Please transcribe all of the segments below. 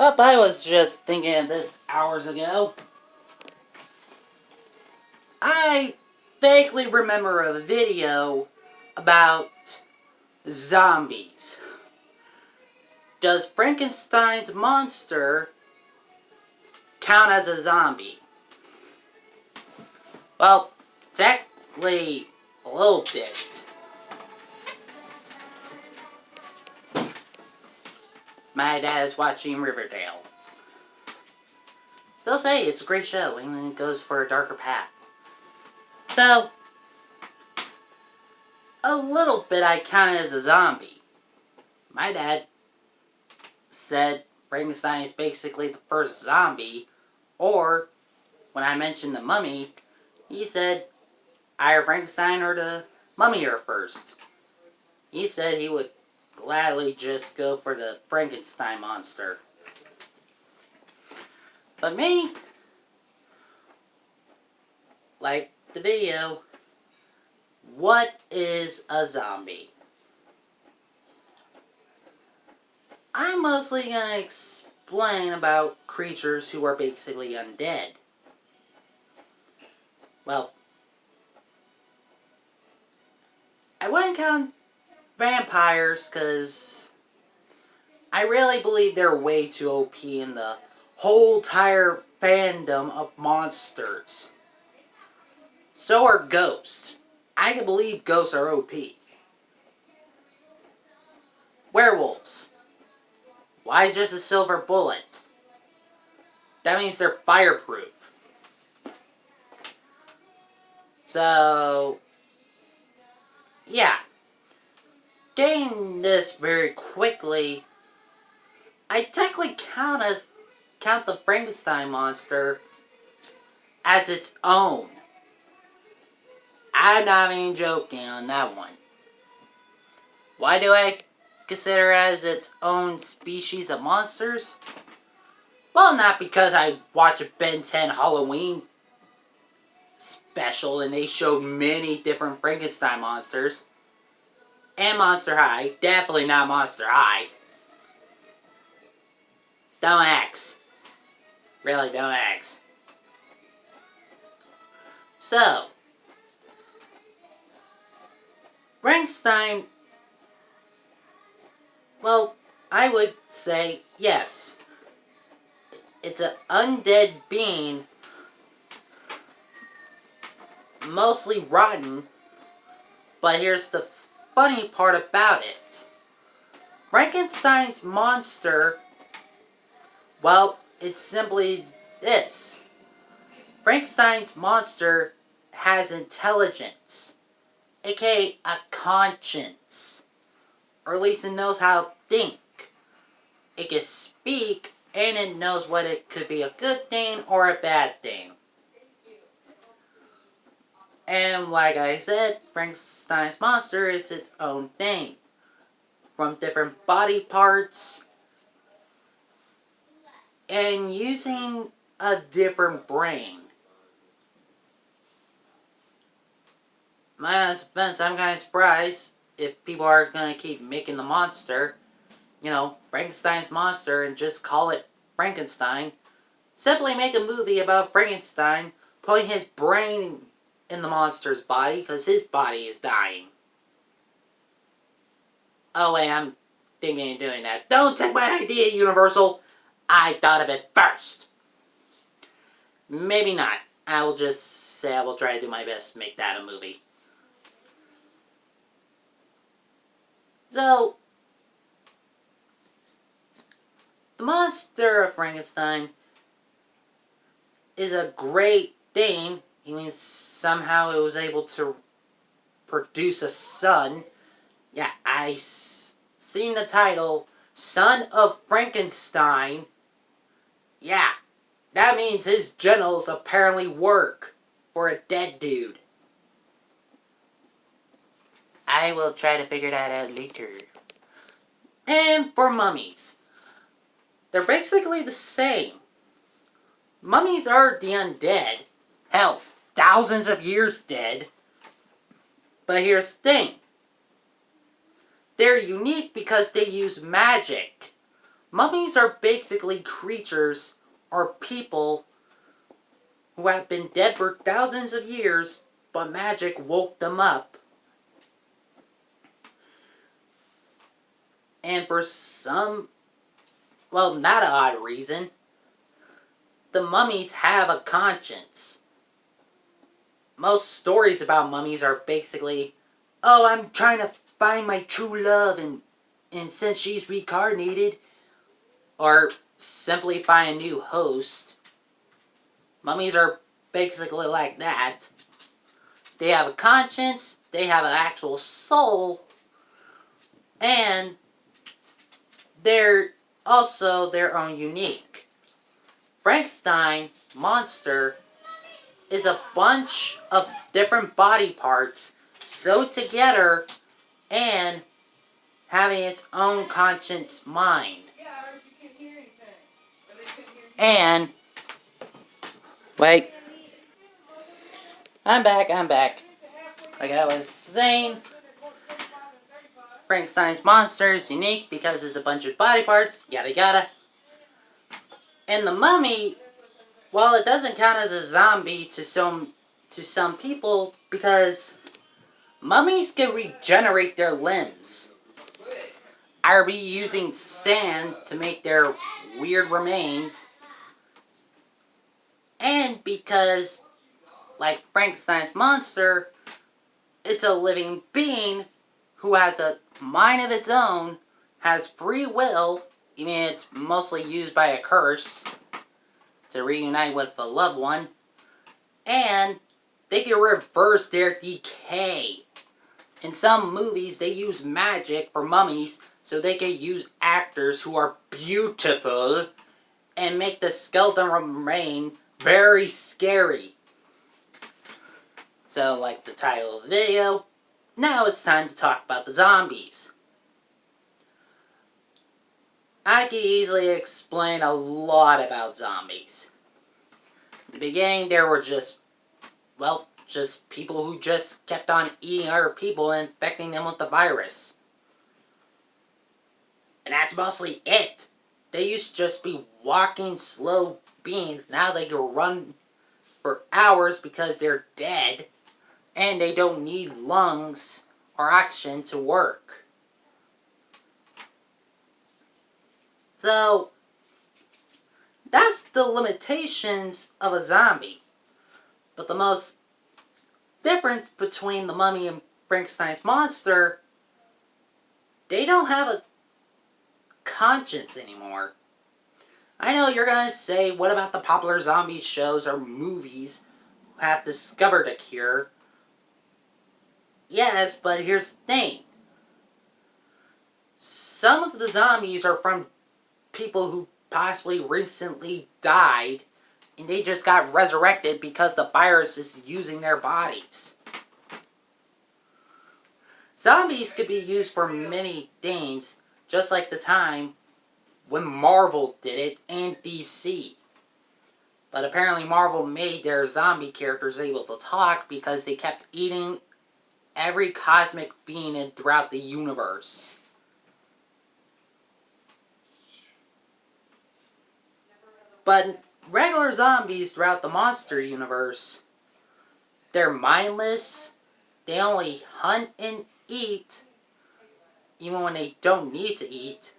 Up, I was just thinking of this hours ago. I vaguely remember a video about zombies. Does Frankenstein's monster count as a zombie? Well, technically, a little bit. My dad is watching Riverdale. Still say it's a great show, and it goes for a darker path. So, a little bit I count it as a zombie. My dad said Frankenstein is basically the first zombie, or when I mentioned the mummy, he said either Frankenstein or the mummy are first. He said he would gladly just go for the Frankenstein monster. But me, like the video, what is a zombie? I'm mostly going to explain about creatures who are basically undead. Well, I wouldn't count vampires because I really believe they're way too OP in the whole entire fandom of monsters. So are ghosts. I can believe ghosts are OP. Werewolves. Why just a silver bullet? That means they're fireproof. So, yeah. Getting this very quickly, I technically count the Frankenstein monster as its own. I'm not even joking on that one. Why do I consider it as its own species of monsters? Well, not because I watch a Ben 10 Halloween special and they showed many different Frankenstein monsters. And Monster High. Definitely not Monster High. Don't ask. Really, don't ask. So, Frankenstein, well, I would say yes. It's an undead being, mostly rotten, but here's the funny part about it. Frankenstein's monster, well, it's simply this. Frankenstein's monster has intelligence, aka a conscience, or at least it knows how to think. It can speak, and it knows what it could be a good thing or a bad thing. And like I said, Frankenstein's monster is its own thing. From different body parts, and using a different brain. My honest offense, I'm kind of surprised if people are going to keep making the monster, Frankenstein's monster, and just call it Frankenstein. Simply make a movie about Frankenstein putting his brain in the monster's body because his body is dying. Oh wait, I'm thinking of doing that. Don't take my idea, Universal! I thought of it first! Maybe not. I will just say I will try to do my best to make that a movie. So, the monster of Frankenstein is a great thing. He means somehow it was able to produce a son. Yeah, I seen the title, Son of Frankenstein. Yeah, that means his genitals apparently work for a dead dude. I will try to figure that out later. And for mummies. They're basically the same. Mummies are the undead. Hell, thousands of years dead. But here's the thing. They're unique because they use magic. Mummies are basically creatures or people who have been dead for thousands of years, but magic woke them up. And for some, well, not an odd reason, the mummies have a conscience. Most stories about mummies are basically, oh, I'm trying to find my true love, and since she's reincarnated, or simply find a new host. Mummies are basically like that. They have a conscience, they have an actual soul, and they're also their own unique. Frankenstein monster is a bunch of different body parts sewed together and having its own conscious mind. And wait, I'm back. Like I was saying, Frankenstein's monster is unique because it's a bunch of body parts, yada yada. And the mummy, well, it doesn't count as a zombie to some people because mummies can regenerate their limbs. Either be using sand to make their weird remains, and because, like Frankenstein's monster, it's a living being who has a mind of its own, has free will, even if it's mostly used by a curse to reunite with a loved one, and they can reverse their decay. In some movies, they use magic for mummies so they can use actors who are beautiful and make the skeleton remain very scary. So, like the title of the video, now it's time to talk about the zombies. I can easily explain a lot about zombies. In the beginning, there were just people who just kept on eating other people and infecting them with the virus. And that's mostly it. They used to just be walking slow beings. Now they can run for hours because they're dead. And they don't need lungs or oxygen to work. So, that's the limitations of a zombie. But the most difference between the mummy and Frankenstein's monster, they don't have a conscience anymore. I know you're gonna say, what about the popular zombie shows or movies who have discovered a cure? Yes, but here's the thing. Some of the zombies are from people who possibly recently died, and they just got resurrected because the virus is using their bodies. Zombies could be used for many things, just like the time when Marvel did it and DC. But apparently Marvel made their zombie characters able to talk because they kept eating every cosmic being throughout the universe. But regular zombies throughout the monster universe, they're mindless, they only hunt and eat, even when they don't need to eat,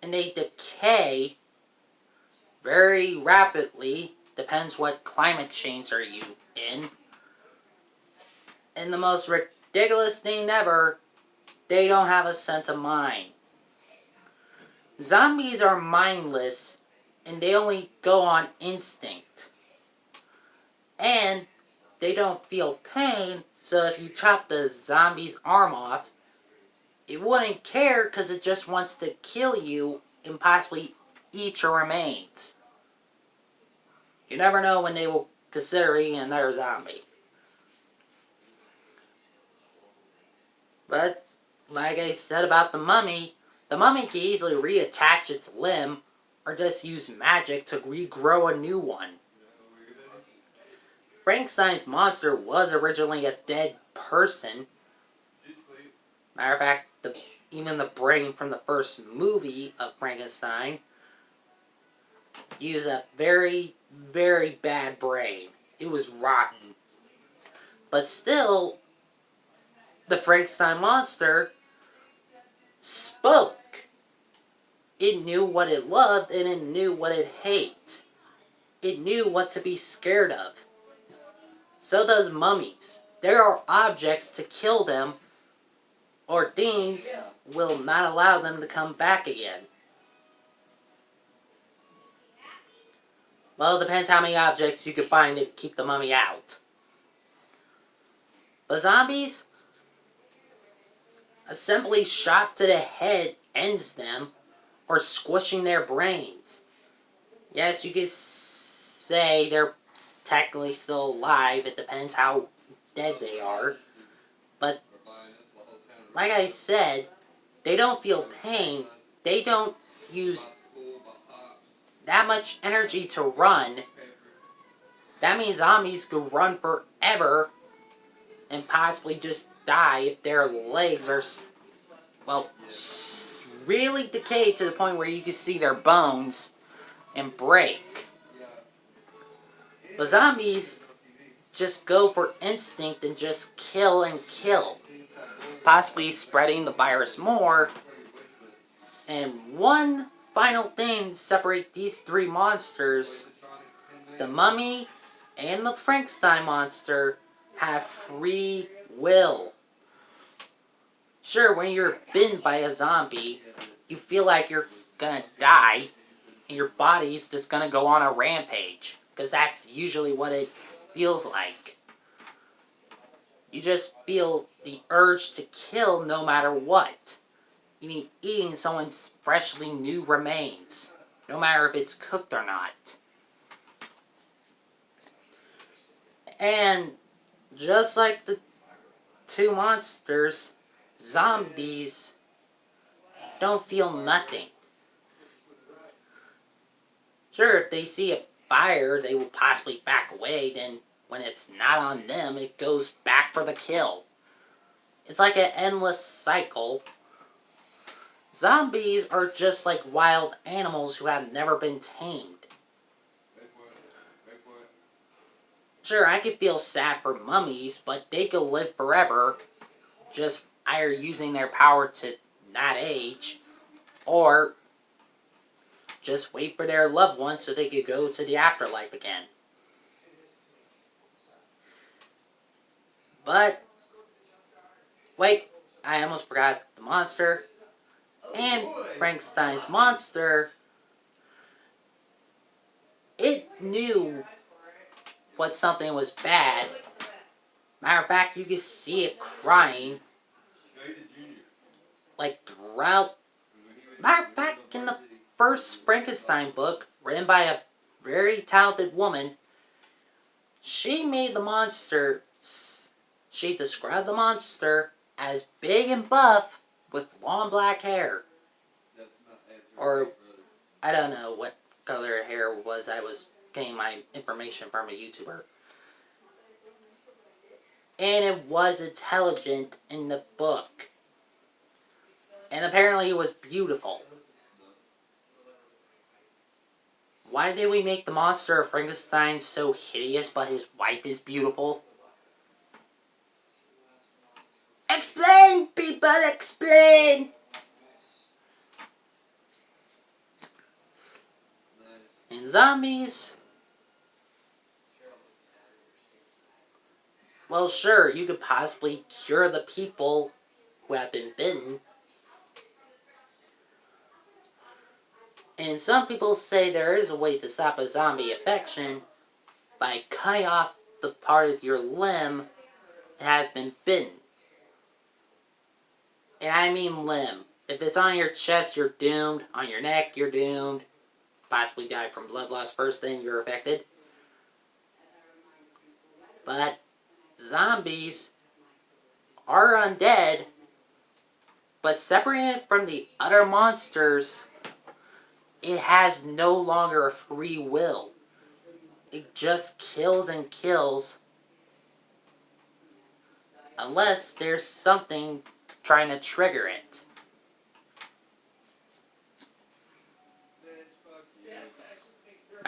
and they decay very rapidly, depends what climate change are you in. And the most ridiculous thing ever, they don't have a sense of mind. Zombies are mindless, and they only go on instinct. And they don't feel pain, so if you chop the zombie's arm off, it wouldn't care because it just wants to kill you and possibly eat your remains. You never know when they will consider eating another zombie. But, like I said about the mummy can easily reattach its limb or just use magic to regrow a new one. Frankenstein's monster was originally a dead person. Matter of fact, the even the brain from the first movie of Frankenstein used a very, very bad brain. It was rotten. But still, the Frankenstein monster spoke. It knew what it loved and it knew what it hated. It knew what to be scared of. So does mummies. There are objects to kill them, or things will not allow them to come back again. Well, it depends how many objects you can find to keep the mummy out. But zombies, a simply shot to the head ends them, or squishing their brains. Yes, you could say they're technically still alive. It depends how dead they are. But, like I said, they don't feel pain. They don't use that much energy to run. That means zombies could run forever and possibly just die if their legs are, well, really decayed to the point where you can see their bones and break. But zombies just go for instinct and just kill and kill, possibly spreading the virus more. And one final thing to separate these three monsters, the mummy and the Frankenstein monster, have free will. Sure, when you're bitten by a zombie, you feel like you're gonna die, and your body's just gonna go on a rampage, because that's usually what it feels like. You just feel the urge to kill no matter what. You mean eating someone's freshly new remains, no matter if it's cooked or not. And just like the two monsters, zombies don't feel nothing. Sure, if they see a fire, they will possibly back away. Then when it's not on them, it goes back for the kill. It's like an endless cycle. Zombies are just like wild animals who have never been tamed. Sure, I could feel sad for mummies, but they could live forever, just either using their power to not age, or just wait for their loved ones so they could go to the afterlife again. But, wait, I almost forgot the monster. And Frankenstein's monster, it knew when something was bad. Matter of fact, you could see it crying, like throughout. Matter of fact, in the first Frankenstein book, written by a very talented woman, she made the monster, she described the monster as big and buff with long black hair. Or, I don't know what color hair was. I was getting my information from a YouTuber. And it was intelligent in the book. And apparently it was beautiful. Why did we make the monster of Frankenstein so hideous but his wife is beautiful? Explain, people, explain! And zombies, well, sure, you could possibly cure the people who have been bitten. And some people say there is a way to stop a zombie infection by cutting off the part of your limb that has been bitten. And I mean limb. If it's on your chest, you're doomed. On your neck, you're doomed. Possibly die from blood loss first, then you're affected. But zombies are undead, but separated from the other monsters, it has no longer a free will. It just kills and kills unless there's something trying to trigger it.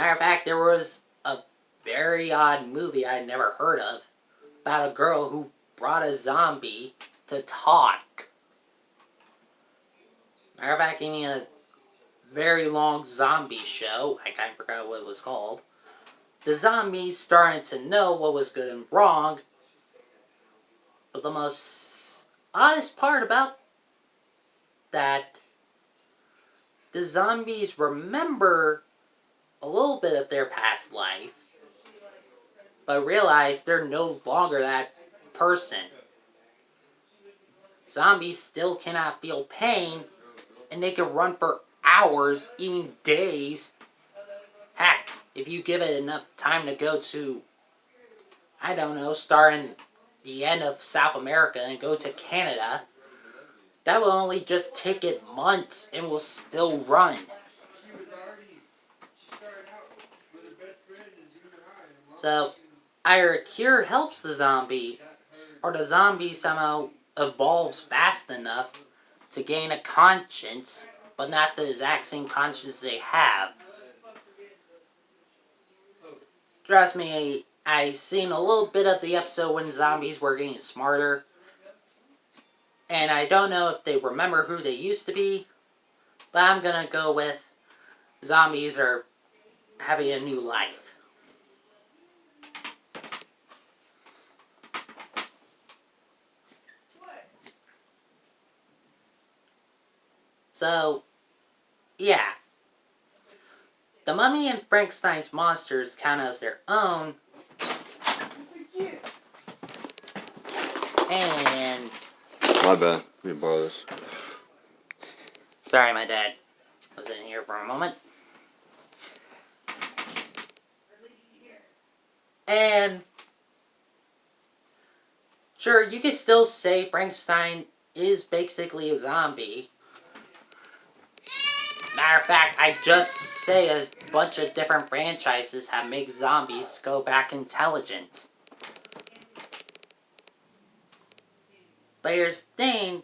Matter of fact, there was a very odd movie I'd never heard of about a girl who brought a zombie to talk. Matter of fact, in a very long zombie show, I kind of forgot what it was called, the zombies started to know what was good and wrong, but the most oddest part about that, the zombies remember a little bit of their past life, but realize they're no longer that person. Zombies still cannot feel pain, and they can run for hours, even days. Heck, if you give it enough time to go to, I don't know, start in the end of South America and go to Canada, that will only just take it months and will still run. So, either a cure helps the zombie, or the zombie somehow evolves fast enough to gain a conscience, but not the exact same conscience they have. Trust me, I seen a little bit of the episode when zombies were getting smarter, and I don't know if they remember who they used to be, but I'm gonna go with zombies are having a new life. So, yeah. The Mummy and Frankenstein's monsters count as their own, and... My bad. Let me borrow this. Sorry, my dad was in here for a moment. And... Sure, you could still say Frankenstein is basically a zombie. Matter of fact, I just say a bunch of different franchises have made zombies go back intelligent. But here's the thing.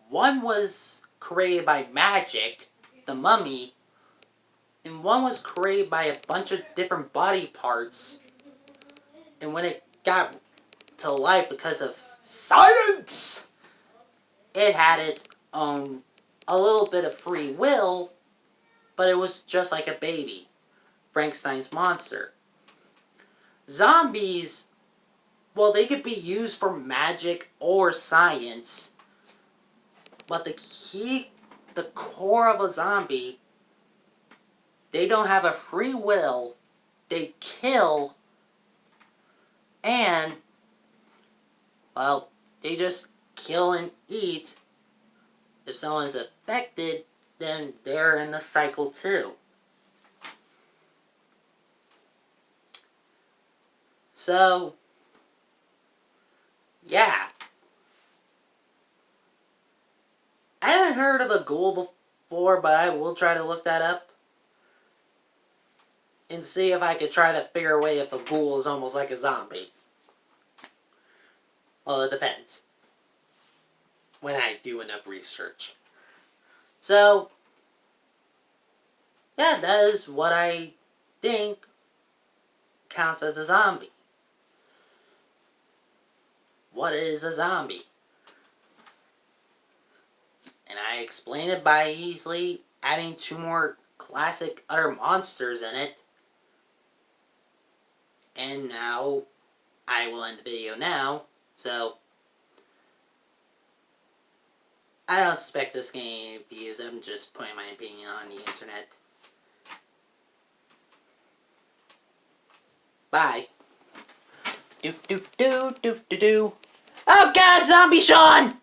One was created by magic, the Mummy, and one was created by a bunch of different body parts. And when it got to life because of science, it had its own, a little bit of free will, but it was just like a baby. Frankenstein's monster. Zombies, well, they could be used for magic or science, but the core of a zombie, they don't have a free will, they kill, and, well, they just kill and eat. If someone's affected, then they're in the cycle too. So, yeah. I haven't heard of a ghoul before, but I will try to look that up. And see if I could try to figure a way if a ghoul is almost like a zombie. Well, it depends. When I do enough research. So, yeah, that is what I think counts as a zombie. What is a zombie? And I explain it by easily adding 2 more classic utter monsters in it. And now, I will end the video now, so I don't suspect this getting any views, I'm just putting my opinion on the internet. Bye. Do do do do do do. Oh God, Zombie Sean!